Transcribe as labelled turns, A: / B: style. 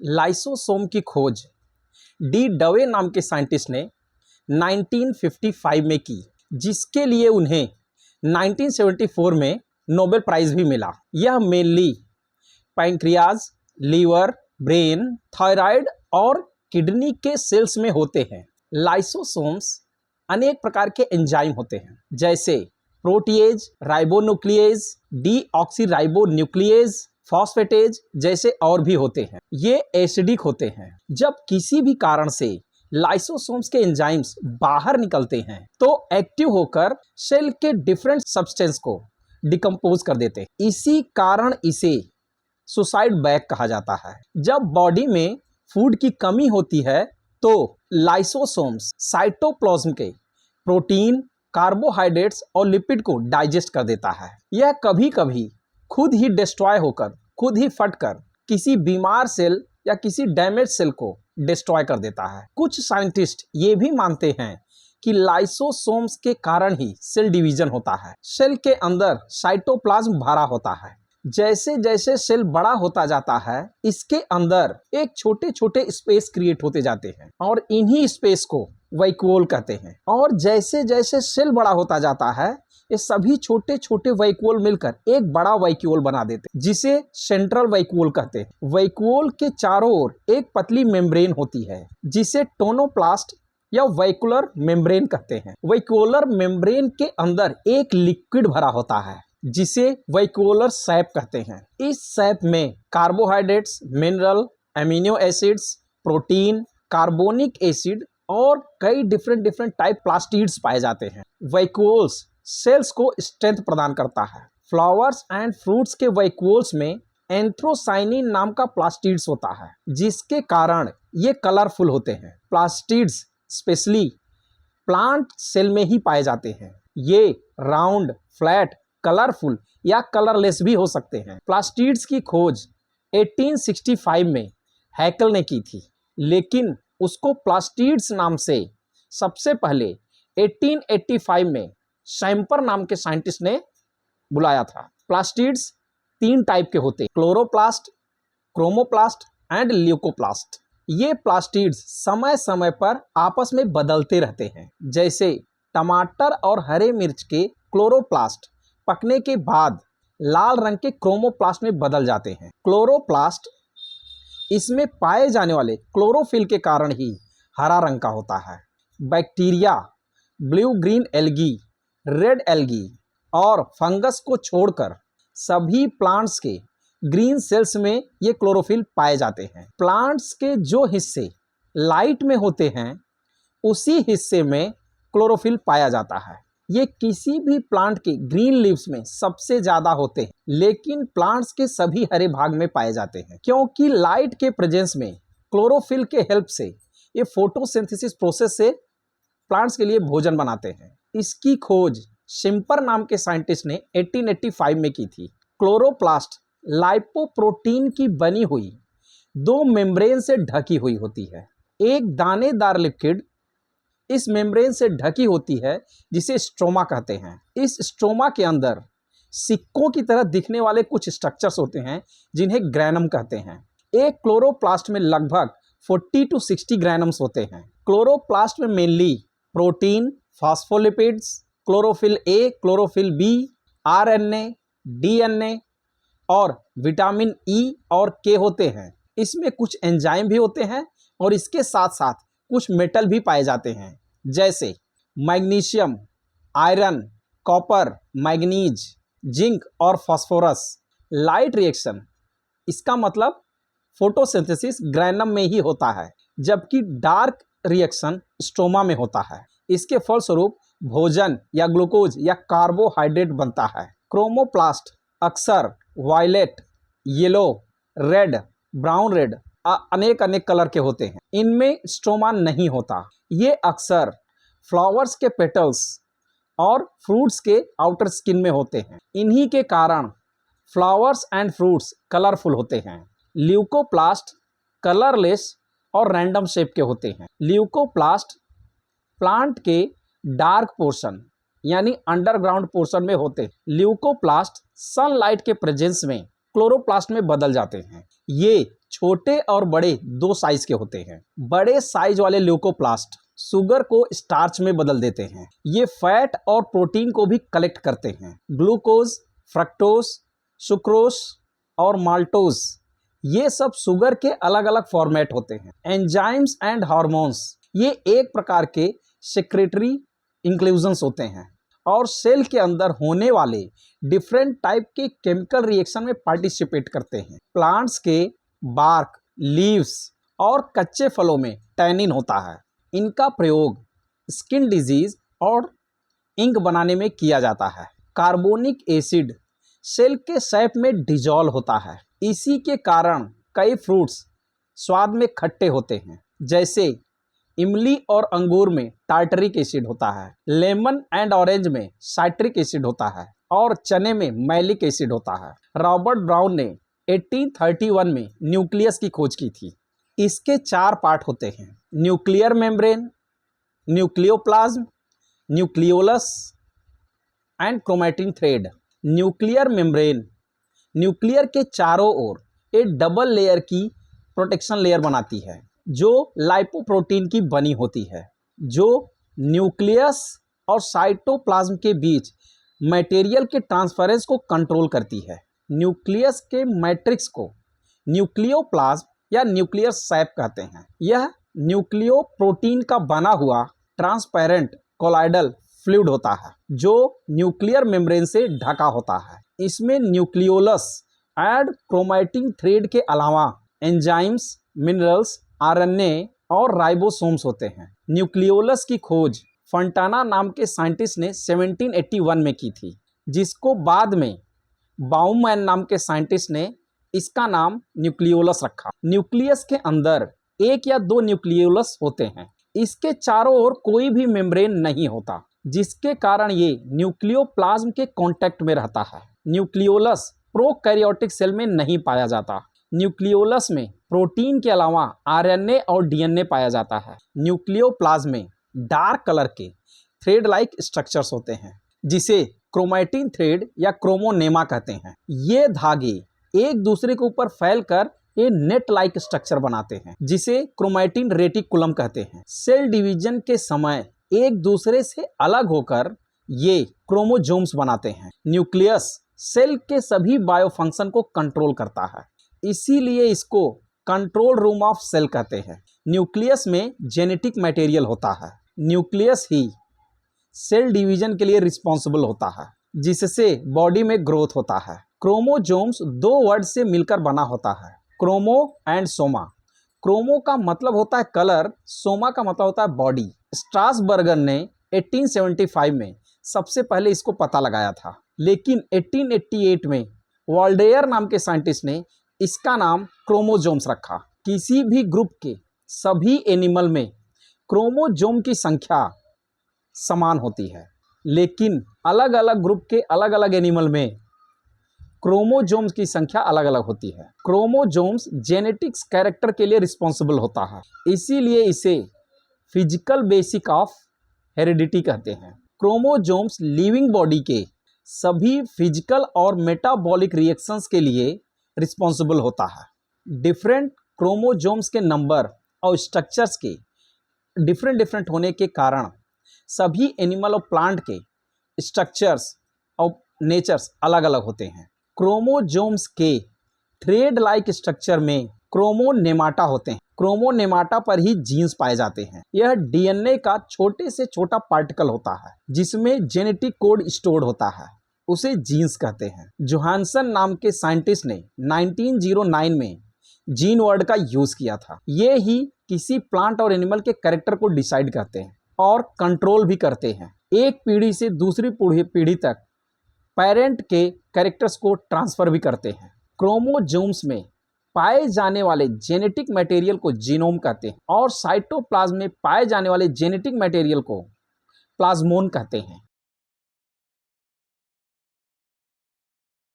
A: Lysosome की खोज D डवे नाम के साइंटिस्ट ने 1955 में की, जिसके लिए उन्हें 1974 में नोबेल प्राइज भी मिला। यह mainly pancreas, liver, brain, thyroid और किडनी के सेल्स में होते हैं। लाइसोसोम्स अनेक प्रकार के एंजाइम होते हैं, जैसे प्रोटीएज, राइबोन्यूक्लिएज, डीऑक्सीराइबोन्यूक्लिएज, फॉस्फेटेज जैसे और भी होते हैं। ये एसिडिक होते हैं। जब किसी भी कारण से लाइसोसोम्स के एंजाइम्स बाहर निकलते हैं तो एक्टिव होकर सेल के डिफरेंट सब्सटेंस को डिकम्पोज कर देते हैं। इसी कारण इसे सुसाइड बैग कहा जाता है। जब बॉडी में फूड की कमी होती है तो लाइसोसोम्स साइटोप्लाज्म के प्रोटीन, कार्बोहाइड्रेट्स और लिपिड को डाइजेस्ट कर देता है। यह कभी कभी खुद ही डिस्ट्रॉय होकर, खुद ही फटकर किसी बीमार सेल या किसी डैमेज सेल को डिस्ट्रॉय कर देता है। कुछ साइंटिस्ट ये भी मानते हैं कि लाइसोसोम्स के कारण ही सेल डिवीजन होता है। सेल के अंदर साइटोप्लाज्म भरा होता है। जैसे जैसे सेल बड़ा होता जाता है, इसके अंदर एक छोटे छोटे स्पेस क्रिएट होते जाते हैं और इन्हीं स्पेस को वैक्यूल कहते हैं। और जैसे जैसे सेल बड़ा होता जाता है, ये सभी छोटे छोटे वैक्यूल मिलकर एक बड़ा वैक्यूल बना देते हैं, जिसे सेंट्रल वैक्यूल कहते हैं। वैक्यूल के चारों ओर एक पतली मेम्ब्रेन होती है, जिसे टोनोप्लास्ट या वैक्यूलर मेम्ब्रेन कहते हैं। वैक्यूलर मेम्ब्रेन के अंदर एक लिक्विड भरा होता है, जिसे वैक्यूलर सैप कहते हैं। इस सैप में carbohydrates, mineral, amino acids, protein, carbonic acid और कई डिफरेंट टाइप प्लास्टिड्स पाए जाते हैं। वैक्यूल्स सेल्स को स्ट्रेंथ प्रदान करता है। फ्लावर्स एंड फ्रूट्स के वैक्यूल्स में एंथ्रोसाइनिन नाम का प्लास्टिड्स होता है, जिसके कारण ये कलरफुल होते हैं। प्लास्टिड्स स्पेशली प्लांट सेल में ही पाए जाते हैं। ये राउंड, फ्लैट, कलरफुल या कलरलेस भी हो सकते हैं। प्लास्टिड्स की खोज 1865 में हैकल ने की थी, लेकिन उसको प्लास्टिड्स नाम से सबसे पहले 1885 में शैम्पर नाम के साइंटिस्ट ने बुलाया था। प्लास्टिड्स 3 टाइप के होते हैं, क्लोरोप्लास्ट, क्रोमोप्लास्ट एंड ल्यूकोप्लास्ट। ये प्लास्टिड्स समय समय पर आपस में बदलते रहते हैं। जैसे टमाटर और हरे मिर्च के क्लोरोप्लास्ट पकने के बाद लाल रंग के क्रोमोप्लास्ट में बदल जाते हैं। क्लोरोप्लास्ट इसमें पाए जाने वाले क्लोरोफिल के कारण ही हरा रंग का होता है। Bacteria, blue green algae, red algae और फंगस को छोड़कर सभी प्लांट्स के ग्रीन सेल्स में ये क्लोरोफिल पाए जाते हैं। प्लांट्स के जो हिस्से लाइट में होते हैं, उसी हिस्से में क्लोरोफिल पाया जाता है। ये किसी भी प्लांट के ग्रीन लीव्स में सबसे ज़्यादा होते हैं, लेकिन प्लांट्स के सभी हरे भाग में पाए जाते हैं, क्योंकि लाइट के प्रेजेंस में क्लोरोफिल के हेल्प से ये फोटोसिंथेसिस प्रोसेस से प्लांट्स के लिए भोजन बनाते हैं। इसकी खोज शिम्पर नाम के साइंटिस्ट ने 1885 में की थी। क्लोरोप्लास्ट लाइपोप्रोटीन की बनी हुई 2 मेम्ब्रेन से ढकी हुई होती है। एक दानेदार लिक्विड इस मेम्ब्रेन से ढकी होती है, जिसे स्ट्रोमा कहते हैं। इस स्ट्रोमा के अंदर सिक्कों की तरह दिखने वाले कुछ स्ट्रक्चर्स होते हैं, जिन्हें ग्रैनम कहते हैं। एक क्लोरोप्लास्ट में लगभग 40 to 60 ग्रैनम्स होते हैं। क्लोरोप्लास्ट में mainly protein, phospholipids, chlorophyll A, chlorophyll B, RNA, DNA और विटामिन ई और के होते हैं। इसमें कुछ एंजाइम भी होते हैं और इसके साथ साथ कुछ मेटल भी पाए जाते हैं, जैसे magnesium, iron, copper, manganese, zinc और फास्फोरस। लाइट रिएक्शन, इसका मतलब फोटोसिंथेसिस ग्रैनम में ही होता है, जबकि डार्क रिएक्शन स्ट्रोमा में होता है। इसके फलस्वरूप भोजन या ग्लूकोज या कार्बोहाइड्रेट बनता है। क्रोमोप्लास्ट अक्सर violet, yellow, red, brown red अनेक कलर के होते हैं। इनमें स्ट्रोमा नहीं होता। ये अक्सर फ्लावर्स के पेटल्स और फ्रूट्स के आउटर स्किन में होते हैं। इन्हीं के कारण फ्लावर्स एंड फ्रूट्स कलरफुल होते हैं। ल्यूकोप्लास्ट कलरलेस और रैंडम शेप के होते हैं। ल्यूकोप्लास्ट प्लांट के डार्क पोर्शन यानी अंडरग्राउंड पोर्शन में होते हैं। ल्यूकोप्लास्ट सनलाइट के प्रेजेंस में क्लोरोप्लास्ट में बदल जाते हैं। ये छोटे और बड़े दो साइज के होते हैं। बड़े साइज वाले ल्यूकोप्लास्ट शुगर को स्टार्च में बदल देते हैं। ये फैट और प्रोटीन को भी कलेक्ट करते हैं। ग्लूकोज, फ्रक्टोज, सुक्रोज और माल्टोज, ये सब शुगर के अलग अलग फॉर्मेट होते हैं। एंजाइम्स एंड हार्मोन्स, ये एक प्रकार के सेक्रेटरी इंक्लूजन्स होते हैं और सेल के अंदर होने वाले डिफरेंट टाइप के केमिकल रिएक्शन में पार्टिसिपेट करते हैं। प्लांट्स के बार्क, लीव्स और कच्चे फलों में टैनिन होता है। इनका प्रयोग स्किन डिजीज और इंक बनाने में किया जाता है। कार्बोनिक एसिड सेल के सैप में डिजॉल्व होता है। इसी के कारण कई फ्रूट्स स्वाद में खट्टे होते हैं, जैसे इमली और अंगूर में टार्टरिक एसिड होता है, लेमन एंड ऑरेंज में साइट्रिक एसिड होता है और चने में मैलिक एसिड होता है। रॉबर्ट ब्राउन ने 1831 में न्यूक्लियस की खोज की थी। इसके 4 पार्ट होते हैं: nuclear membrane, nucleoplasm, nucleolus and chromatin thread. Nuclear membrane nuclear के चारों ओर एक डबल लेयर की प्रोटेक्शन लेयर बनाती है जो लाइपोप्रोटीन की बनी होती है, जो न्यूक्लियस और साइटोप्लाज्म के बीच मटेरियल के ट्रांसफरेंस को कंट्रोल करती है। न्यूक्लियस के मैट्रिक्स को न्यूक्लियोप्लाज्म या न्यूक्लियर सैप कहते हैं। यह न्यूक्लियोप्रोटीन का बना हुआ ट्रांसपेरेंट कोलाइडल फ्लूइड होता है जो न्यूक्लियर मेम्ब्रेन से ढका होता है। इसमें न्यूक्लियोलस एंड क्रोमैटिन थ्रेड के अलावा एंजाइम्स, मिनरल्स, आरएनए और राइबोसोम्स होते हैं। न्यूक्लियोलस की खोज फंटाना नाम के साइंटिस्ट ने 1781 में की थी, जिसको बाद में बाउमैन नाम के साइंटिस्ट ने इसका नाम न्यूक्लियोलस रखा। न्यूक्लियस के अंदर 1 या 2 न्यूक्लियोलस होते हैं। इसके चारों ओर कोई भी मेम्ब्रेन नहीं होता, जिसके कारण ये न्यूक्लियोप्लाज्म के कांटेक्ट में रहता है। न्यूक्लियोलस प्रोकैरियोटिक सेल में नहीं पाया जाता। न्यूक्लियोलस में प्रोटीन के अलावा आरएनए और डीएनए पाया जाता है। न्यूक्लियोप्लाज्म में डार्क कलर के थ्रेड लाइक स्ट्रक्चर्स होते हैं, जिसे क्रोमैटिन थ्रेड या क्रोमोनेमा कहते हैं। ये धागे एक दूसरे के ऊपर फैलकर ये नेट लाइक स्ट्रक्चर बनाते हैं, जिसे क्रोमैटिन रेटिकुलम कहते हैं। सेल डिवीजन के समय एक दूसरे से अलग होकर ये क्रोमोजोम्स बनाते हैं। न्यूक्लियस सेल के सभी बायोफंक्शन को कंट्रोल करता है, इसीलिए इसको कंट्रोल रूम ऑफ सेल कहते हैं। न्यूक्लियस में जेनेटिक मटेरियल होता है। न्यूक्लियस ही सेल डिवीजन के लिए रिस्पॉन्सिबल होता है, जिससे बॉडी में ग्रोथ होता है। क्रोमोजोम्स 2 वर्ड से मिलकर बना होता है, क्रोमो एंड सोमा। क्रोमो का मतलब होता है कलर, सोमा का मतलब होता है बॉडी। स्ट्रासबर्गर ने 1875 में सबसे पहले इसको पता लगाया था, लेकिन 1888 में वॉल्डेयर नाम के साइंटिस्ट ने इसका नाम क्रोमोजोम्स रखा। किसी भी ग्रुप के सभी एनिमल में क्रोमोजोम की संख्या समान होती है, लेकिन अलग अलग ग्रुप के अलग अलग एनिमल में क्रोमोजोम्स की संख्या अलग अलग होती है। क्रोमोजोम्स जेनेटिक्स कैरेक्टर के लिए रिस्पॉन्सिबल होता है, इसीलिए इसे फिजिकल बेसिक ऑफ हेरिडिटी कहते हैं। क्रोमोजोम्स लिविंग बॉडी के सभी फिजिकल और मेटाबॉलिक रिएक्शंस के लिए रिस्पॉन्सिबल होता है। डिफरेंट क्रोमोजोम्स के नंबर और स्ट्रक्चर्स के डिफरेंट होने के कारण सभी एनिमल और प्लांट के स्ट्रक्चर्स और नेचर्स अलग अलग होते हैं। क्रोमोजोम्स के थ्रेड लाइक स्ट्रक्चर में क्रोमोनेमाटा होते हैं। क्रोमोनेमाटा पर ही जीन्स पाए जाते हैं। यह डीएनए का छोटे से छोटा पार्टिकल होता है, जिसमें जेनेटिक कोड स्टोर्ड होता है, उसे जीन्स कहते हैं। जोहानसन नाम के साइंटिस्ट ने 1909 में जीन वर्ड का यूज किया था। ये ही किसी प्लांट और एनिमल के कैरेक्टर को डिसाइड करते हैं और कंट्रोल भी करते हैं। एक पीढ़ी से दूसरी पीढ़ी तक पेरेंट के कैरेक्टर्स को ट्रांसफर भी करते हैं। क्रोमोजोम्स में पाए जाने वाले जेनेटिक मटेरियल को जीनोम कहते हैं और साइटोप्लाज्म में पाए जाने वाले जेनेटिक मटेरियल को प्लाज्मोन कहते हैं।